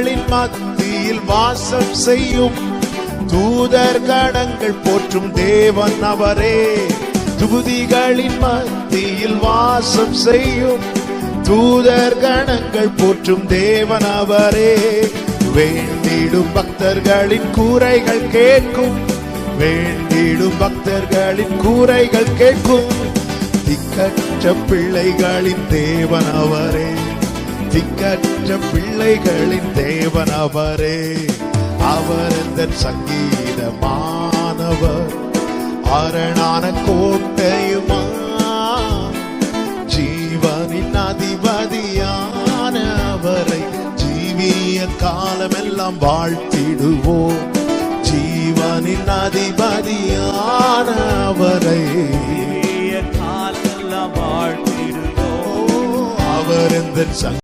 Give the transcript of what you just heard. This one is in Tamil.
துதிகளின் மத்தியில் வாசம் செய்யும் தூதர் கணங்கள் போற்றும் தேவன் அவரே. துதிகளின் மத்தியில் வாசம் செய்யும் தூதர் கணங்கள் போற்றும் தேவன் அவரே. வேண்டிடும் பக்தர்களின் கூரைகள் கேட்கும், வேண்டிடும் பக்தர்களின் கூரைகள் கேட்கும். திக்கற்ற பிள்ளைகளின் தேவன் அவரே, திக்கற்ற பிள்ளைகளின் தேவன் அவரே. அவர் இந்த சங்கீதமானவர், அரணான கோட்டையுமா, ஜீவனின் அதிபதியான அவரை ஜீவிய காலமெல்லாம் வாழ்த்திடுவோம். ஜீவனின் அதிபதியான அவரை காலமெல்லாம் வாழ்த்திடுவோம். அவர் இந்த